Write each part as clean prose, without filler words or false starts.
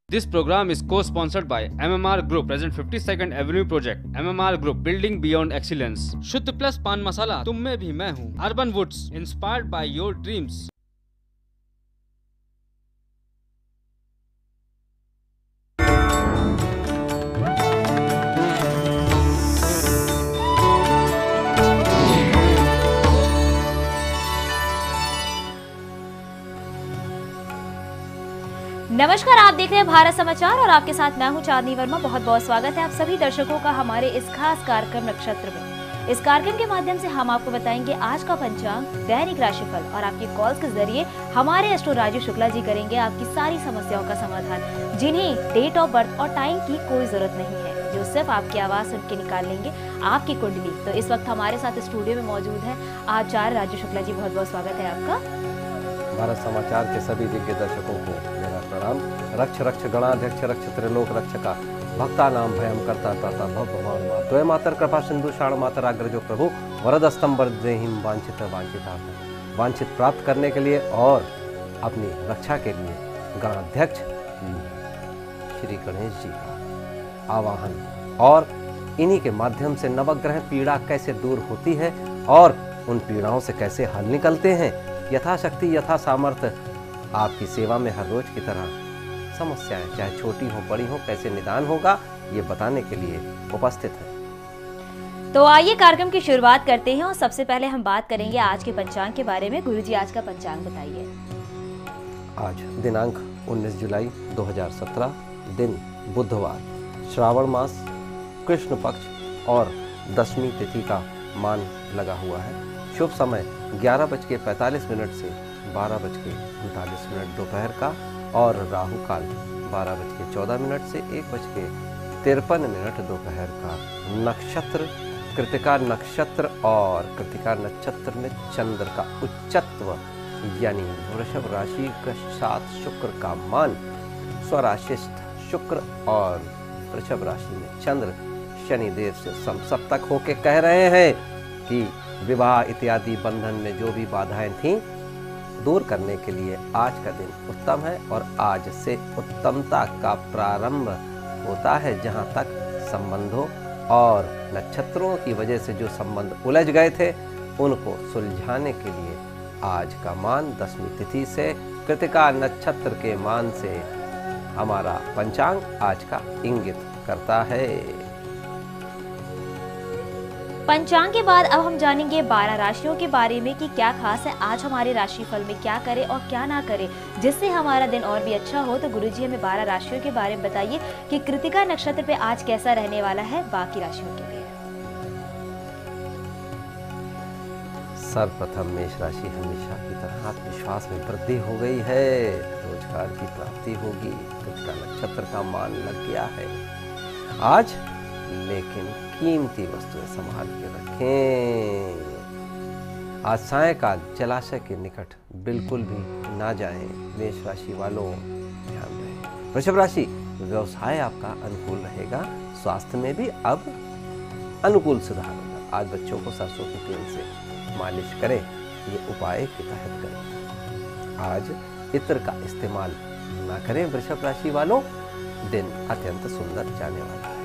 This program is co-sponsored by MMR Group, present 52nd Avenue Project. MMR Group, building beyond excellence. शुद्ध plus पान मसाला, तुम में भी मैं हूँ. Urban Woods, inspired by your dreams. नमस्कार, आप देख रहे हैं भारत समाचार और आपके साथ मैं हूं चांदनी वर्मा। बहुत बहुत स्वागत है आप सभी दर्शकों का हमारे इस खास कार्यक्रम नक्षत्र में। इस कार्यक्रम के माध्यम से हम आपको बताएंगे आज का पंचांग, दैनिक राशिफल और आपके कॉल्स के जरिए हमारे एस्ट्रो राजू शुक्ला जी करेंगे आपकी सारी समस्याओं का समाधान, जिन्हें डेट ऑफ बर्थ और टाइम की कोई जरूरत नहीं है, जो सिर्फ आपकी आवाज सुन के निकाल लेंगे आपकी कुंडली। तो इस वक्त हमारे साथ स्टूडियो में मौजूद है आचार्य राजू शुक्ला जी। बहुत बहुत स्वागत है आपका। भारत समाचार के सभी दिव्य दर्शकों को मेरा प्रणाम। रक्ष रक्ष गणाध्यक्ष रक्ष त्रिलोक रक्षका भक्ता नाम भयम करता ताता भगवान मातोय मातर कृपा सिंधु शाण मातर अग्रजो प्रभु वरद स्तंभ देहिम वांछित वांछित प्राप्त करने के लिए और अपनी रक्षा के लिए गणाध्यक्ष श्री गणेश जी का आवाहन, और इन्हीं के माध्यम से नवग्रह पीड़ा कैसे दूर होती है और उन पीड़ाओं से कैसे हल निकलते हैं, यथाशक्ति यथा सामर्थ्य आपकी सेवा में हर रोज की तरह समस्याएं चाहे छोटी हो बड़ी हो कैसे निदान होगा ये बताने के लिए उपस्थित है। तो आइए कार्यक्रम की शुरुआत करते हैं और सबसे पहले हम बात करेंगे आज के पंचांग के बारे में। गुरुजी, आज का पंचांग बताइए। आज दिनांक 19 जुलाई 2017, दिन बुधवार, श्रावण मास, कृष्ण पक्ष और दशमी तिथि का मान लगा हुआ है। शुभ समय 11:45 से 12:39 दोपहर का और राहु काल 12:14 से 1:53 दोपहर का। नक्षत्र कृतिका नक्षत्र और कृतिका नक्षत्र में चंद्र का उच्चत्व यानी वृषभ राशि के साथ शुक्र का मान, स्वराशिस्थ शुक्र और वृषभ राशि में चंद्र शनिदेव से समसप्तक होके कह रहे हैं कि विवाह इत्यादि बंधन में जो भी बाधाएं थीं दूर करने के लिए आज का दिन उत्तम है और आज से उत्तमता का प्रारंभ होता है। जहां तक संबंधों और नक्षत्रों की वजह से जो संबंध उलझ गए थे उनको सुलझाने के लिए आज का मान दशमी तिथि से कृतिका नक्षत्र के मान से हमारा पंचांग आज का इंगित करता है। पंचांग के बाद अब हम जानेंगे 12 राशियों के बारे में कि क्या खास है आज हमारे राशिफल में, क्या करें और क्या ना करें जिससे हमारा दिन और भी अच्छा हो। तो गुरुजी हमें 12 राशियों के बारे में बताइए कि कृतिका नक्षत्र पे आज कैसा रहने वाला है बाकी राशियों के लिए। सर्वप्रथम मेष राशि हमेशा की तरह आत्मविश्वास में वृद्धि हो गई है, रोजगार की प्राप्ति होगी, कृतिका नक्षत्र का मान लग गया है आज, लेकिन कीमती वस्तुएं संभाल के रखें। आज सायंकाल जलाशय के निकट बिल्कुल भी ना जाएं। मेष राशि वालों ध्यान रहे। वृषभ राशि व्यवसाय आपका अनुकूल रहेगा, स्वास्थ्य में भी अब अनुकूल सुधार होगा। आज बच्चों को सरसों के तेल से मालिश करें, ये उपाय के तहत करें। आज इत्र का इस्तेमाल ना करें। वृषभ राशि वालों, दिन अत्यंत सुंदर जाने वाला है।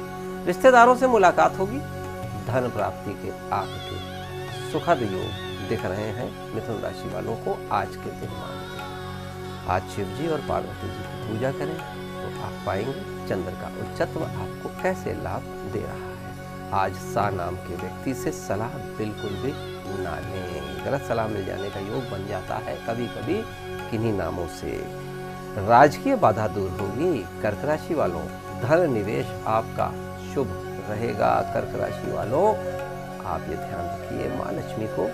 रिश्तेदारों से मुलाकात होगी, धन प्राप्ति के आपके सुखद योग दिख रहे हैं। मिथुन राशि वालों को आज के दिन मान आज शिव जी और पार्वती जी की पूजा करें तो आप पाएंगे चंद्र का उच्चत्व आपको कैसे लाभ दे रहा है। आज सा नाम के व्यक्ति से सलाह बिल्कुल भी ना लें, गलत सलाह मिल जाने का योग बन जाता है कभी कभी किन्हीं नामों से। राजकीय बाधा दूर होगी। कर्क राशि वालों, धन निवेश आपका शुभ रहेगा। कर्क राशि वालों, आप ये ध्यान रखिए, माँ लक्ष्मी को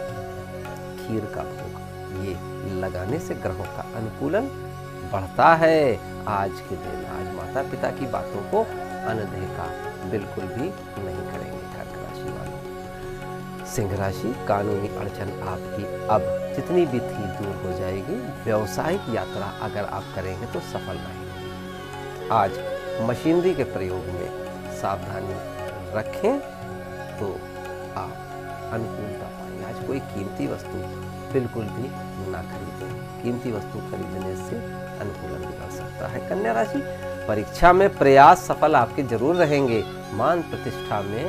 खीर का भोग ये लगाने से ग्रहों का अनुकूलन बढ़ता है। आज के दिन आज माता पिता की बातों को अनदेखा बिल्कुल भी नहीं करेंगे कर्क राशि वालों। सिंह राशि, कानूनी अड़चन आपकी अब जितनी भी थी दूर हो जाएगी। व्यावसायिक यात्रा अगर आप करेंगे तो सफल रहेंगे। आज मशीनरी के प्रयोग में सावधानी रखें तो आप अनुकूलता पाएंगे। आज कोई कीमती वस्तु बिल्कुल भी ना खरीदें। कीमती वस्तु खरीदने से अनुकूलन बिगड़ सकता है। कन्या राशि, परीक्षा में प्रयास सफल आपके जरूर रहेंगे। मान प्रतिष्ठा में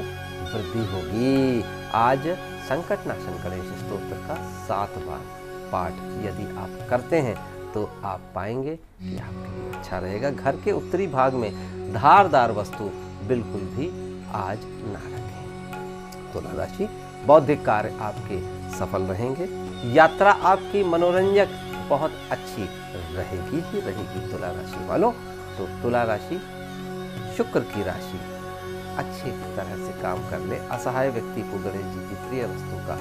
वृद्धि होगी। आज संकट नाशन गणेश स्तोत्र का 7 बार पाठ यदि आप करते हैं तो आप पाएंगे कि आपके लिए अच्छा रहेगा। घर के उत्तरी भाग में धारदार वस्तु बिल्कुल भी आज ना रखें। तुला राशि, बौद्धिक कार्य आपके सफल रहेंगे। यात्रा आपकी मनोरंजक बहुत अच्छी रहेगी ही रहेगी। तुला राशि वालों, तो तुला राशि शुक्र की राशि, अच्छी तरह से काम कर ले। असहाय व्यक्ति को गणेश जी की प्रिय वस्तु का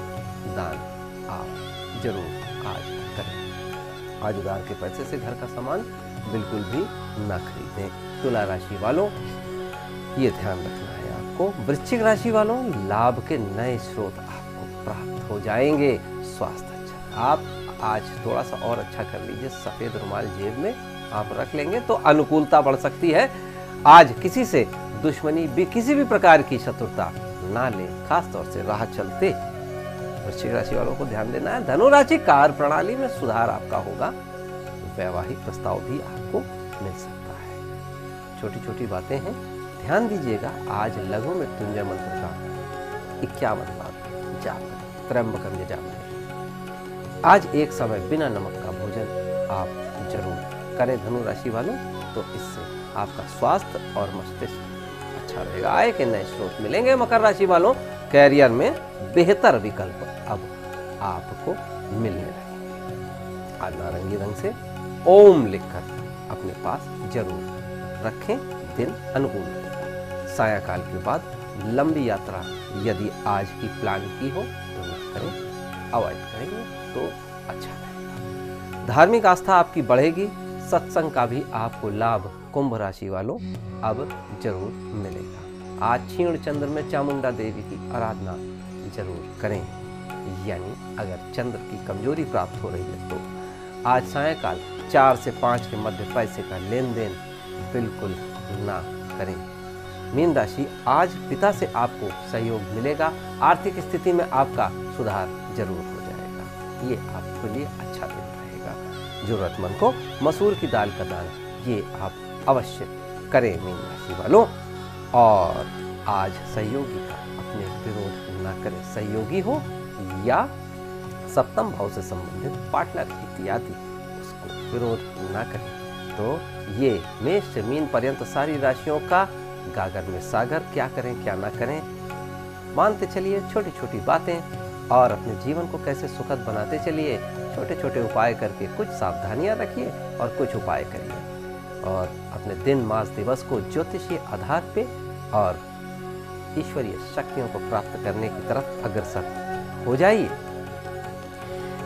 दान आप जरूर आज करें। आज उधार के पैसे से घर का सामान बिल्कुल भी ना खरीदें। तुला राशि वालों, ये ध्यान रखना है आपको। वृश्चिक राशि वालों, लाभ के नए स्रोत आपको प्राप्त हो जाएंगे। स्वास्थ्य अच्छा, आप आज थोड़ा सा और अच्छा कर लीजिए। सफेद रुमाल जेब में आप रख लेंगे तो अनुकूलता बढ़ सकती है। आज किसी से दुश्मनी भी, किसी भी प्रकार की शत्रुता ना ले, खासतौर से राह चलते वृश्चिक राशि वालों को ध्यान देना है। धनु राशि, कार्य प्रणाली में सुधार आपका होगा। वैवाहिक प्रस्ताव भी आपको मिल सकता है। छोटी छोटी बातें हैं, ध्यान दीजिएगा। आज लघु मृत्युंजय मंत्र का 51 बार जाप, त्र्यंबकम यजामहे। आज एक समय बिना नमक का भोजन आप जरूर करें धनु राशि वालों, तो इससे आपका स्वास्थ्य और मस्तिष्क अच्छा रहेगा। आय के नए स्रोत मिलेंगे। मकर राशि वालों, कैरियर में बेहतर विकल्प अब आपको मिलने लगेंगे। आज नारंगी रंग से ओम लिखकर अपने पास जरूर रखें, दिन अनुकूल रहेगा। सायंकाल के बाद लंबी यात्रा यदि आज की प्लान की हो तो न करें, अवॉइड करेंगे तो अच्छा रहेगा। धार्मिक आस्था आपकी बढ़ेगी। सत्संग का भी आपको लाभ कुंभ राशि वालों अब जरूर मिलेगा। आज क्षीण चंद्र में चामुंडा देवी की आराधना जरूर करें। यानी अगर चंद्र की कमजोरी प्राप्त हो रही है तो आज सायंकाल 4 से 5 के मध्य पैसे का लेन देन बिल्कुल ना करें। मीन राशि, आज पिता से आपको सहयोग मिलेगा। आर्थिक स्थिति में आपका सुधार जरूर हो जाएगा। ये आपके लिए अच्छा दिन रहेगा। जरूरतमंद को मसूर की दाल का दान ये आप अवश्य करें मीन राशि वालों। और आज सहयोगी का अपने विरोध न करें। सहयोगी हो या सप्तम भाव से संबंधित पार्टनर इत्यादि, उसको विरोध न करें। तो ये मेष से मीन पर्यंत सारी राशियों का गागर में सागर, क्या करें क्या ना करें मानते चलिए छोटी छोटी बातें, और अपने जीवन को कैसे सुखद बनाते चलिए। छोटे छोटे उपाय करके कुछ सावधानियां रखिए और कुछ उपाय करिए, और अपने दिन मास दिवस को ज्योतिषीय आधार पे और ईश्वरीय शक्तियों को प्राप्त करने की तरफ अग्रसर हो जाइए।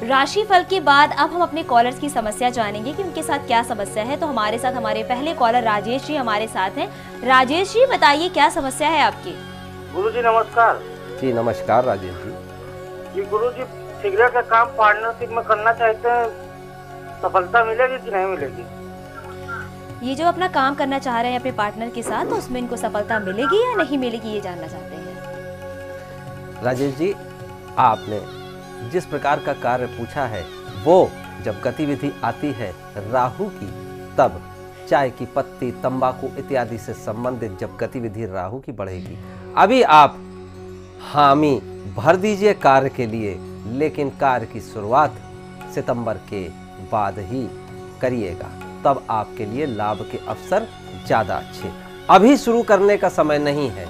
राशिफल के बाद अब हम अपने कॉलर्स की समस्या जानेंगे कि उनके साथ क्या समस्या है। तो हमारे साथ हमारे पहले कॉलर राजेश जी हमारे साथ हैं। राजेश जी बताइए क्या समस्या है आपकी। गुरुजी नमस्कार। जी नमस्कार राजेश जी। जी गुरुजी, सिगरेट का काम पार्टनरशिप में करना चाहते हैं, सफलता मिलेगी कि नहीं मिलेगी? ये जो अपना काम करना चाह रहे हैं अपने पार्टनर के साथ, तो उसमें इनको सफलता मिलेगी या नहीं मिलेगी, ये जानना चाहते हैं। राजेश जी, आपने जिस प्रकार का कार्य पूछा है वो जब गतिविधि आती है राहु की, तब चाय की पत्ती, तंबाकू इत्यादि से संबंधित जब गतिविधि राहु की बढ़ेगी। अभी आप हामी भर दीजिए कार्य के लिए, लेकिन कार्य की शुरुआत सितंबर के बाद ही करिएगा, तब आपके लिए लाभ के अवसर ज्यादा अच्छे। अभी शुरू करने का समय नहीं है।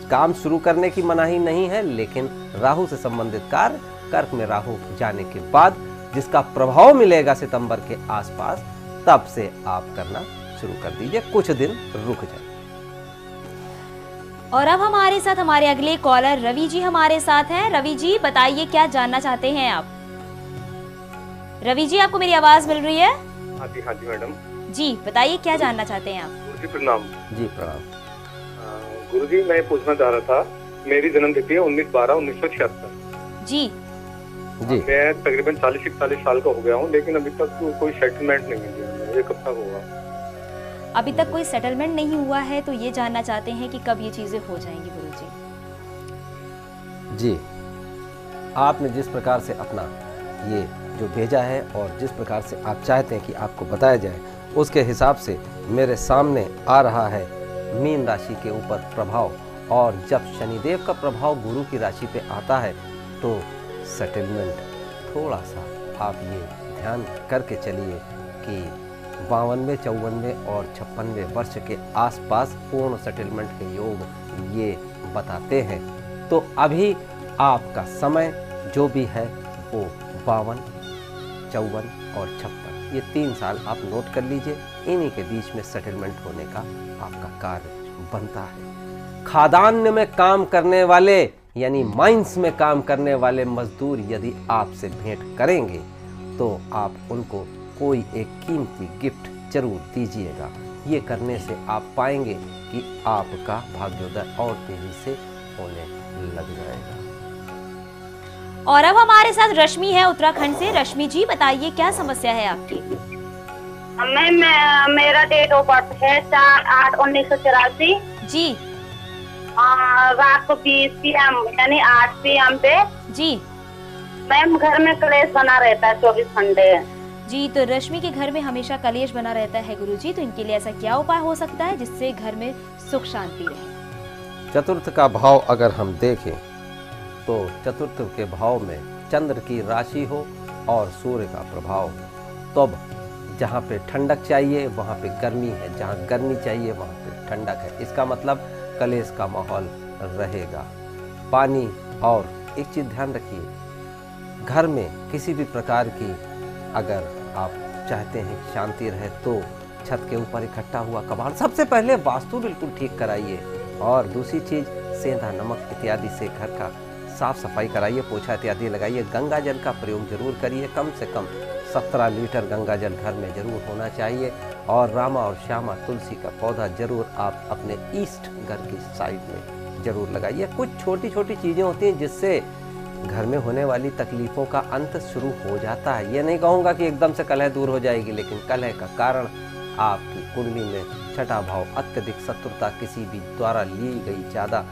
काम शुरू करने की मनाही नहीं है, लेकिन राहु से संबंधित कार्य कर्क में राहु जाने के बाद जिसका प्रभाव मिलेगा सितंबर के आसपास, तब से आप करना शुरू कर दीजिए। कुछ दिन रुक जाए। और अब हमारे साथ हमारे अगले कॉलर रवि जी हमारे साथ हैं। रवि जी बताइए क्या जानना चाहते हैं आप। रवि जी, आपको मेरी आवाज मिल रही है? हाँ जी मैडम जी, बताइए क्या जानना चाहते हैं आप। गुरुजी प्रणाम। जी प्रणाम। गुरुजी, मैं पूछना चाह रहा था, मेरी जन्म तिथि है 19/12/1976। जी जी। मैं तकरीबन 40-41 साल का हो गया हूँ, लेकिन अभी तक कोई सेटलमेंट नहीं मिली। ये कब तक होगा? अभी तक कोई सेटलमेंट नहीं हुआ है, तो ये जानना चाहते हैं कि कब ये चीजें हो जाएंगी गुरुजी। जी, आपने जिस प्रकार से अपना ये जो भेजा है और जिस प्रकार से आप चाहते हैं कि आपको बताया जाए, उसके हिसाब से मेरे सामने आ रहा है मीन राशि के ऊपर प्रभाव। और जब शनिदेव का प्रभाव गुरु की राशि पे आता है तो सेटलमेंट थोड़ा सा आप ये ध्यान करके चलिए कि 52, 54 और 56 वर्ष के आसपास पूर्ण सेटलमेंट के योग ये बताते हैं। तो अभी आपका समय जो भी है वो 52, 54 और 56, ये 3 साल आप नोट कर लीजिए। इन्हीं के बीच में सेटलमेंट होने का आपका कार्य बनता है। खादान में काम करने वाले यानी माइंस में काम करने वाले मजदूर यदि आपसे भेंट करेंगे तो आप उनको कोई एक कीमती गिफ्ट जरूर दीजिएगा। ये करने से आप पाएंगे कि आपका भाग्योदय और तेजी से होने लग जाएगा। और अब हमारे साथ रश्मि है उत्तराखंड से। रश्मि जी बताइए क्या समस्या है आपकी? मेरा डेट ऑफ बर्थ है 4/8/1984 जी। रात को 20 PM यानी 8 PM पे जी। मैम घर में कलेश बना रहता है 24 घंटे जी। तो रश्मि के घर में हमेशा कलेश बना रहता है गुरुजी, तो इनके लिए ऐसा क्या उपाय हो सकता है जिससे घर में सुख शांति रहे? चतुर्थ का भाव अगर हम देखें तो चतुर्थ के भाव में चंद्र की राशि हो और सूर्य का प्रभाव हो, तो अब जहाँ पे ठंडक चाहिए वहाँ पे गर्मी है, जहाँ गर्मी चाहिए वहाँ पे ठंडक है। इसका मतलब कलेश का माहौल रहेगा। पानी, और एक चीज़ ध्यान रखिए, घर में किसी भी प्रकार की अगर आप चाहते हैं शांति रहे तो छत के ऊपर इकट्ठा हुआ कबाड़ सबसे पहले वास्तु बिल्कुल ठीक कराइए। और दूसरी चीज़ सेंधा, नमक इत्यादि से घर का साफ सफाई कराइए, पोछा इत्यादि लगाइए। गंगा जल का प्रयोग जरूर करिए, कम से कम 17 लीटर गंगा जल घर में जरूर होना चाहिए। और रामा और श्यामा तुलसी का पौधा जरूर आप अपने ईस्ट घर की साइड में जरूर लगाइए। कुछ छोटी छोटी चीज़ें होती हैं जिससे घर में होने वाली तकलीफ़ों का अंत शुरू हो जाता है। ये नहीं कहूँगा कि एकदम से कलह दूर हो जाएगी, लेकिन कलह का कारण आपकी कुंडली में छठा भाव अत्यधिक शत्रुता किसी भी द्वारा ली गई ज़्यादा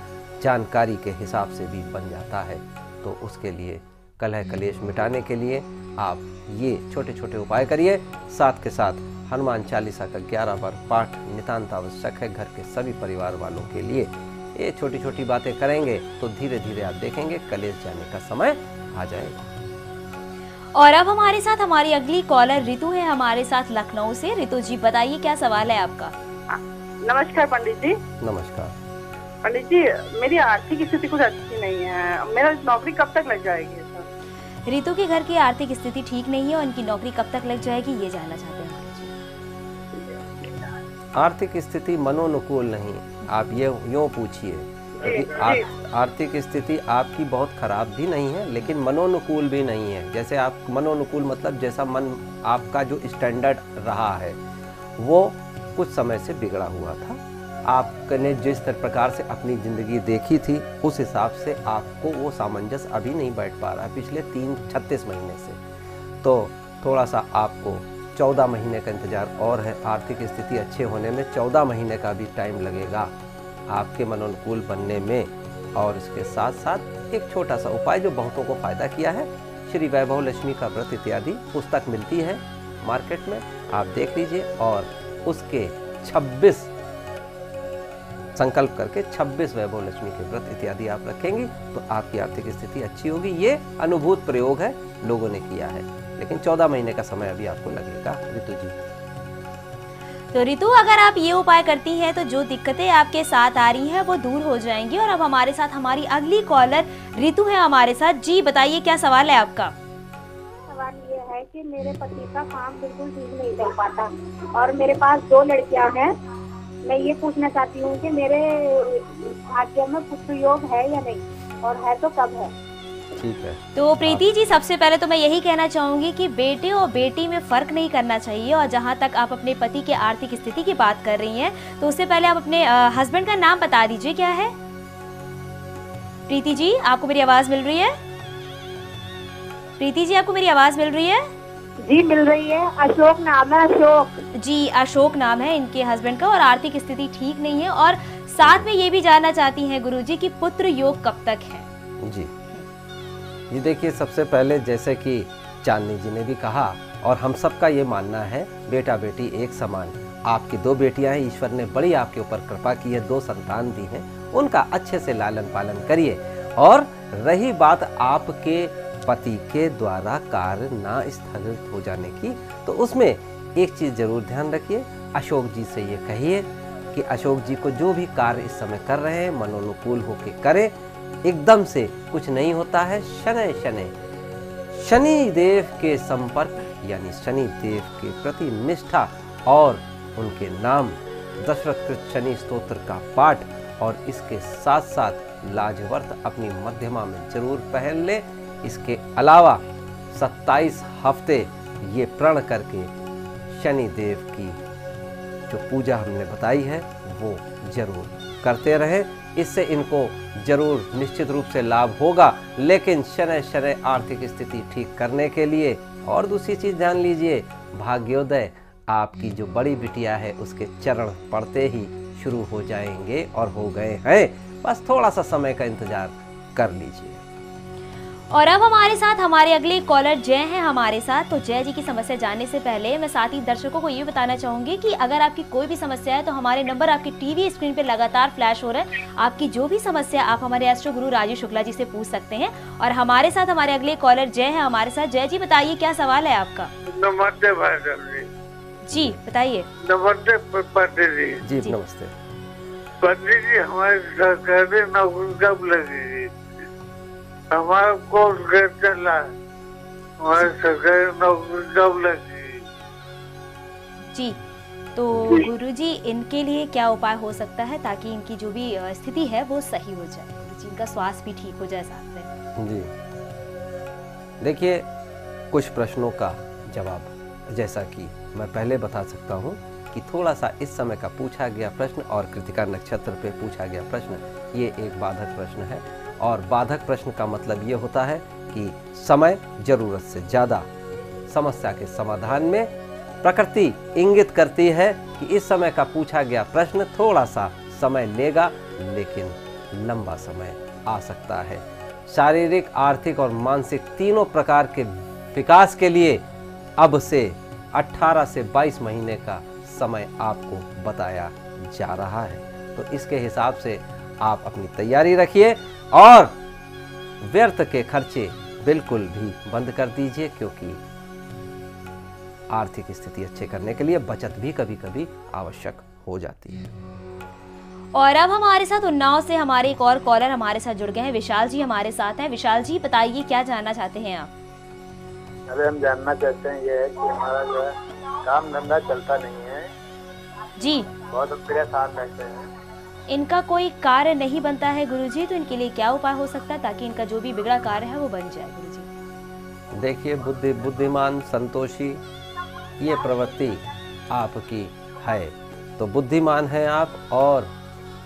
जानकारी के हिसाब से भी बन जाता है। तो उसके लिए कलह कलेश मिटाने के लिए आप ये छोटे छोटे उपाय करिए। साथ के साथ हनुमान चालीसा का 11 बार पाठ नितांत आवश्यक है घर के सभी परिवार वालों के लिए। ये छोटी छोटी बातें करेंगे तो धीरे धीरे आप देखेंगे कलेश जाने का समय आ जाएगा। और अब हमारे साथ हमारी अगली कॉलर रितु है हमारे साथ लखनऊ से। रितु जी बताइए क्या सवाल है आपका? नमस्कार पंडित जी। नमस्कार पंडित जी, मेरी आर्थिक स्थिति कुछ अच्छी नहीं है, मेरा नौकरी कब तक लग जाएगी सर? रितु के घर की आर्थिक स्थिति ठीक नहीं है और इनकी नौकरी कब तक लग जाएगी ये जानना चाहते हैं। आर्थिक स्थिति मनोनुकूल नहीं, आप ये यूँ पूछिए, क्योंकि आर्थिक स्थिति आपकी बहुत खराब भी नहीं है लेकिन मनोनुकूल भी नहीं है। जैसे आप मनोनुकूल मतलब जैसा मन आपका जो स्टैंडर्ड रहा है वो कुछ समय से बिगड़ा हुआ था। आपने जिस प्रकार से अपनी ज़िंदगी देखी थी उस हिसाब से आपको वो सामंजस्य अभी नहीं बैठ पा रहा है पिछले 36 महीने से। तो थोड़ा सा आपको 14 महीने का इंतज़ार और है। आर्थिक स्थिति अच्छे होने में 14 महीने का भी टाइम लगेगा आपके मनोनुकूल बनने में। और इसके साथ साथ एक छोटा सा उपाय जो बहुतों को फ़ायदा किया है, श्री वैभव लक्ष्मी का व्रत इत्यादि पुस्तक मिलती है मार्केट में, आप देख लीजिए। और उसके 26 संकल्प करके 26 वैभव लक्ष्मी के व्रत इत्यादि आप रखेंगे तो आपकी आर्थिक स्थिति अच्छी होगी। ये अनुभूत प्रयोग है, लोगों ने किया है, लेकिन 14 महीने का समय अभी आपको लगेगा रितु जी। तो रितु अगर आप ये उपाय करती हैं तो जो दिक्कतें आपके साथ आ रही हैं वो दूर हो जाएंगी। और अब हमारे साथ हमारी अगली कॉलर रितु है हमारे साथ। जी बताइए क्या सवाल है आपका? सवाल ये है कि मेरे पति का काम बिल्कुल ठीक नहीं चल पाता और मेरे पास 2 लड़कियां हैं। मैं ये पूछना चाहती हूँ कि मेरे भाग्य में पुत्र योग है या नहीं, और है तो कब है? ठीक है। तो प्रीति जी सबसे पहले तो मैं यही कहना चाहूंगी कि बेटे और बेटी में फर्क नहीं करना चाहिए। और जहां तक आप अपने पति के आर्थिक स्थिति की बात कर रही हैं तो उससे पहले आप अपने हस्बैंड का नाम बता दीजिए क्या है। प्रीति जी आपको मेरी आवाज मिल रही है? प्रीति जी आपको मेरी आवाज मिल रही है? जी मिल रही है। अशोक नाम है, अशोक जी। अशोक नाम है इनके हस्बैंड का और आर्थिक स्थिति ठीक नहीं है। और साथ में ये भी जानना चाहती हैं गुरुजी कि पुत्र योग कब तक है? जी ये देखिए, सबसे पहले जैसे कि चांदनी जी ने भी कहा और हम सबका ये मानना है, बेटा बेटी एक समान। आपकी 2 बेटियां हैं, ईश्वर ने बड़ी आपके ऊपर कृपा की है, 2 संतान दी हैं, उनका अच्छे से लालन पालन करिए। और रही बात आपके पति के द्वारा कार्य ना स्थगित हो जाने की, तो उसमें एक चीज़ जरूर ध्यान रखिए, अशोक जी से ये कहिए कि अशोक जी को जो भी कार्य इस समय कर रहे हैं मनोनुकूल होकर करें, एकदम से कुछ नहीं होता है। शनि देव के संपर्क यानी शनि देव के प्रति निष्ठा और उनके नाम दशरथ शनि स्तोत्र का पाठ और इसके साथ साथ लाजवर्त अपनी मध्यमा में जरूर पहन ले। इसके अलावा 27 हफ्ते ये प्रण करके शनि देव की जो पूजा हमने बताई है वो जरूर करते रहें, इससे इनको जरूर निश्चित रूप से लाभ होगा। लेकिन शनि आर्थिक स्थिति ठीक करने के लिए और दूसरी चीज जान लीजिए, भाग्योदय आपकी जो बड़ी बिटिया है उसके चरण पड़ते ही शुरू हो जाएंगे और हो गए हैं, बस थोड़ा सा समय का इंतजार कर लीजिए। और अब हमारे साथ हमारे अगले कॉलर जय हैं हमारे साथ। तो जय जी की समस्या जानने से पहले मैं साथ ही दर्शकों को ये बताना चाहूंगी कि अगर आपकी कोई भी समस्या है तो हमारे नंबर आपकी टीवी स्क्रीन पे लगातार फ्लैश हो रहे हैं। आपकी जो भी समस्या आप हमारे एस्ट्रो गुरु राजू शुक्ला जी से पूछ सकते हैं। और हमारे साथ हमारे अगले कॉलर जय है हमारे साथ। जय जी बताइए क्या सवाल है आपका? नमस्ते मैडम जी बताइए। नमस्ते पंडित जी। जी नमस्ते पंडित जी, हमारी सरकारी नौकरी कब लगेगी? हमारा कोर्स घर चला, हमारी सरकारी नौकरी कब लगेगी? जी तो गुरुजी इनके लिए क्या उपाय हो सकता है ताकि इनकी जो भी स्थिति है वो सही हो जाए, गुरुजी इनका स्वास्थ्य भी ठीक हो जाए साथ में? जी देखिए, कुछ प्रश्नों का जवाब जैसा कि मैं पहले बता सकता हूँ कि थोड़ा सा इस समय का पूछा गया प्रश्न और कृतिका नक्षत्र पे पूछा गया प्रश्न ये एक बाधक प्रश्न है। और बाधक प्रश्न का मतलब ये होता है कि समय जरूरत से ज़्यादा समस्या के समाधान में प्रकृति इंगित करती है कि इस समय का पूछा गया प्रश्न थोड़ा सा समय लेगा, लेकिन लंबा समय आ सकता है। शारीरिक, आर्थिक और मानसिक तीनों प्रकार के विकास के लिए अब से 18 से 22 महीने का समय आपको बताया जा रहा है। तो इसके हिसाब से आप अपनी तैयारी रखिए और व्यर्थ के खर्चे बिल्कुल भी बंद कर दीजिए, क्योंकि आर्थिक स्थिति अच्छे करने के लिए बचत भी कभी कभी आवश्यक हो जाती है। और अब हमारे साथ उन्नाव से हमारे एक और कॉलर हमारे साथ जुड़ गए हैं। विशाल जी हमारे साथ हैं। विशाल जी बताइए क्या जानना चाहते हैं आप? अरे हम जानना चाहते हैं ये है कि हमारा जो है काम धंधा चलता नहीं है जी, बहुत परेशान रहते हैं। इनका कोई कार्य नहीं बनता है गुरुजी, तो इनके लिए क्या उपाय हो सकता है ताकि इनका जो भी बिगड़ा कार्य है वो बन जाए गुरुजी? देखिए, बुद्धिमान, संतोषी ये प्रवृत्ति आपकी है, तो बुद्धिमान हैं आप। और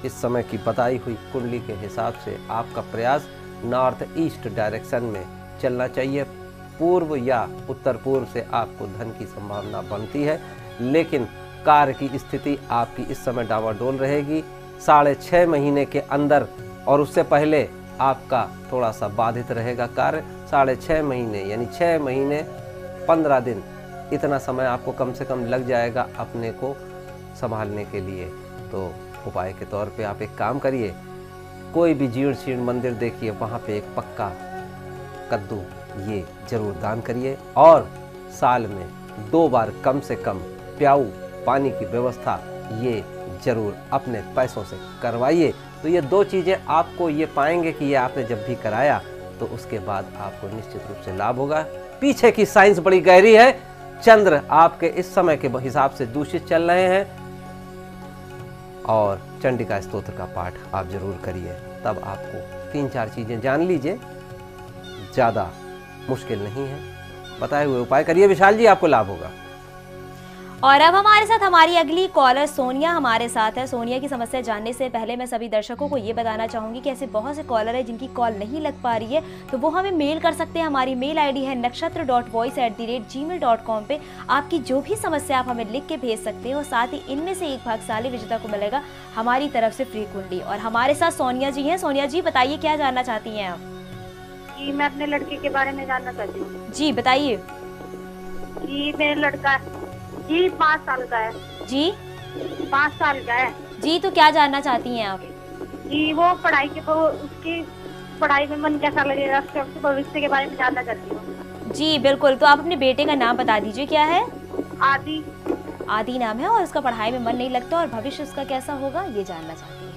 इस समय की बताई हुई कुंडली के हिसाब से आपका प्रयास नॉर्थ ईस्ट डायरेक्शन में चलना चाहिए। पूर्व या उत्तर पूर्व से आपको धन की संभावना बनती है, लेकिन कार्य की स्थिति आपकी इस समय डावाडोल रहेगी 6.5 महीने के अंदर, और उससे पहले आपका थोड़ा सा बाधित रहेगा कार्य। 6.5 महीने यानी 6 महीने 15 दिन, इतना समय आपको कम से कम लग जाएगा अपने को संभालने के लिए। तो उपाय के तौर पे आप एक काम करिए, कोई भी जीर्ण शीर्ण मंदिर देखिए, वहाँ पे एक पक्का कद्दू ये जरूर दान करिए। और साल में 2 बार कम से कम प्याऊ पानी की व्यवस्था ये जरूर अपने पैसों से करवाइए। तो ये 2 चीज़ें आपको ये पाएंगे कि ये आपने जब भी कराया तो उसके बाद आपको निश्चित रूप से लाभ होगा। पीछे की साइंस बड़ी गहरी है। चंद्र आपके इस समय के हिसाब से दूषित चल रहे हैं, और चंडिका स्तोत्र का पाठ आप जरूर करिए, तब आपको 3-4 चीज़ें जान लीजिए, ज़्यादा मुश्किल नहीं है। बताए हुए उपाय करिए विशाल जी, आपको लाभ होगा। और अब हमारे साथ हमारी अगली कॉलर सोनिया हमारे साथ है। सोनिया की समस्या जानने से पहले मैं सभी दर्शकों को ये बताना चाहूंगी कि ऐसे बहुत से कॉलर हैं जिनकी कॉल नहीं लग पा रही है, तो वो हमें मेल कर सकते हैं। हमारी मेल आईडी है nakshatra.voice@gmail.com पे आपकी जो भी समस्या आप हमें लिख के भेज सकते हैं, और साथ ही इनमें से एक भाग्यशाली विजेता को मिलेगा हमारी तरफ से फ्री कुंडली। और हमारे साथ सोनिया जी हैं। सोनिया जी बताइए क्या जानना चाहती हैं आप? जी मैं अपने लड़के के बारे में जानना चाहती हूँ। जी बताइए। जी मेरा लड़का जी 5 साल का है। जी 5 साल का है। जी तो क्या जानना चाहती हैं आप? जी वो पढ़ाई के उसकी पढ़ाई में मन कैसा लगेगा, उसके भविष्य के बारे में जानना चाहती हूँ। जी बिल्कुल, तो आप अपने बेटे का नाम बता दीजिए, क्या है? आदि। आदि नाम है और उसका पढ़ाई में मन नहीं लगता और भविष्य उसका कैसा होगा ये जानना चाहती है।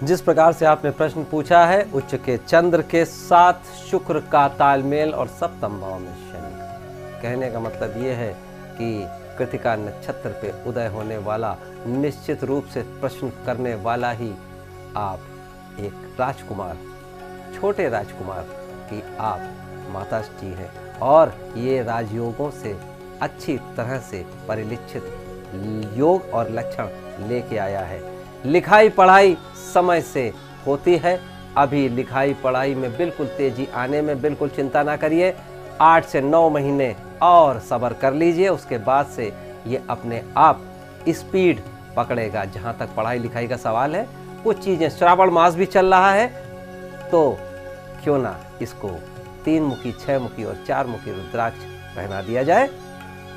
जिस प्रकार से आपने प्रश्न पूछा है, उच्च के चंद्र के साथ शुक्र का तालमेल और सप्तम भाव में शनि। कहने का मतलब ये है कि कृतिका नक्षत्र पे उदय होने वाला, निश्चित रूप से प्रश्न करने वाला ही आप एक राजकुमार, छोटे राजकुमार की आप माता जी हैं और ये राजयोगों से अच्छी तरह से परिलक्षित योग और लक्षण लेके आया है। लिखाई पढ़ाई समय से होती है, अभी लिखाई पढ़ाई में बिल्कुल तेजी आने में बिल्कुल चिंता ना करिए। 8 से 9 महीने और सब्र कर लीजिए, उसके बाद से ये अपने आप स्पीड पकड़ेगा। जहाँ तक पढ़ाई लिखाई का सवाल है, कुछ चीज़ें, श्रावण मास भी चल रहा है तो क्यों ना इसको 3 मुखी, 6 मुखी और 4 मुखी रुद्राक्ष पहना दिया जाए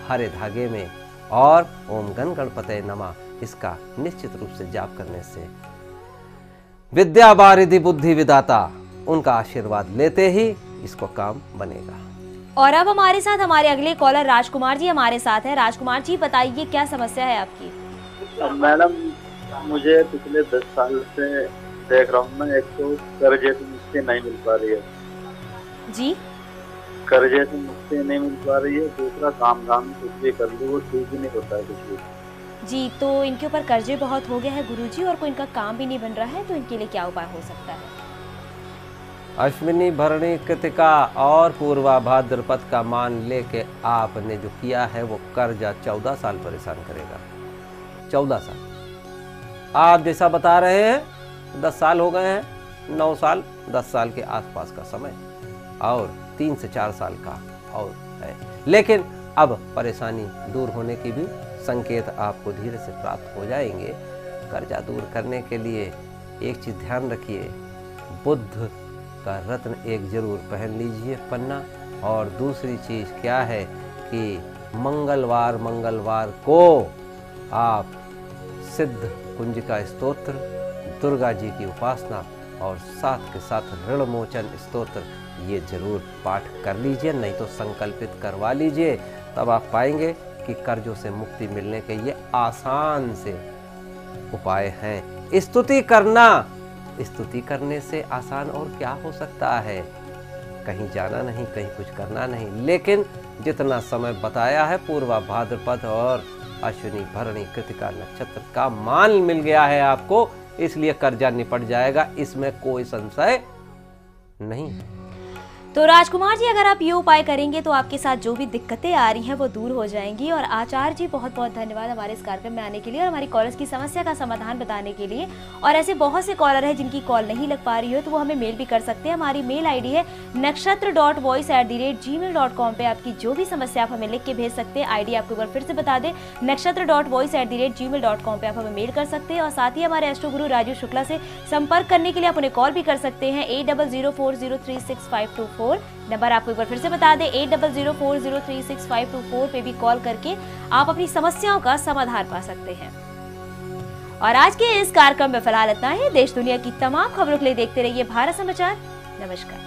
हरे धागे में, और ओम गण गणपते नमः इसका निश्चित रूप से जाप करने से विद्या वारिधि बुद्धि विदाता उनका आशीर्वाद लेते ही इसको काम बनेगा। और अब हमारे साथ हमारे अगले कॉलर राजकुमार जी हमारे साथ हैं। राजकुमार जी बताइए क्या समस्या है आपकी? मैडम मुझे पिछले 10 साल से देख रहा हूँ मैं, एक तो कर्जे से मुक्ति नहीं मिल पा रही है। जी कर्जे से मुक्ति नहीं मिल पा रही है, दूसरा काम कुछ भी कर लूँ वो ठीक ही नहीं होता है कुछ भी। जी तो इनके ऊपर कर्जे बहुत हो गए हैं गुरुजी और कोई इनका काम भी नहीं बन रहा है, तो इनके लिए क्या उपाय हो सकता है? अश्विनी भरणी कृतिका और पूर्वा भाद्रपद का मान लेके आपने जो किया है वो कर्जा 14 साल परेशान करेगा। 14 साल आप जैसा बता रहे हैं 10 साल हो गए हैं, 9 साल 10 साल के आसपास का समय और 3 से 4 साल का और है, लेकिन अब परेशानी दूर होने की भी संकेत आपको धीरे से प्राप्त हो जाएंगे। कर्जा दूर करने के लिए एक चीज ध्यान रखिए, बुद्ध का रत्न एक जरूर पहन लीजिए पन्ना, और दूसरी चीज क्या है कि मंगलवार को आप सिद्ध कुंजिका स्तोत्र, दुर्गा जी की उपासना और साथ के साथ ऋण मोचन स्तोत्र ये जरूर पाठ कर लीजिए, नहीं तो संकल्पित करवा लीजिए। तब आप पाएंगे कि कर्जों से मुक्ति मिलने के ये आसान से उपाय हैं। स्तुति करना, स्तुति करने से आसान और क्या हो सकता है? कहीं जाना नहीं, कहीं कुछ करना नहीं, लेकिन जितना समय बताया है पूर्वा भाद्रपद और अश्विनी भरणी कृतिका नक्षत्र का मान मिल गया है आपको, इसलिए कर्जा निपट जाएगा, इसमें कोई संशय नहीं है। तो राजकुमार जी अगर आप ये उपाय करेंगे तो आपके साथ जो भी दिक्कतें आ रही हैं वो दूर हो जाएंगी। और आचार्य जी बहुत बहुत धन्यवाद हमारे इस कार्यक्रम में आने के लिए और हमारी कॉलर्स की समस्या का समाधान बताने के लिए। और ऐसे बहुत से कॉलर हैं जिनकी कॉल नहीं लग पा रही हो तो वो हमें मेल भी कर सकते हैं। हमारी मेल आईडी है nakshatra.voice@gmail.com पे आपकी जो भी समस्या आप हमें लिख के भेज सकते हैं। आईडी आपको एक बार फिर से बता दें, nakshatra.voice@gmail.com पे आप हमें मेल कर सकते हैं। और साथ ही हमारे एस्ट्रो गुरु राजू शुक्ला से संपर्क करने के लिए आप उन्हें कॉल भी कर सकते हैं 8004036524। नंबर आपको एक बार फिर से बता दें 8004036524 पे भी कॉल करके आप अपनी समस्याओं का समाधान पा सकते हैं। और आज के इस कार्यक्रम में फिलहाल इतना ही। देश दुनिया की तमाम खबरों के लिए देखते रहिए भारत समाचार। नमस्कार।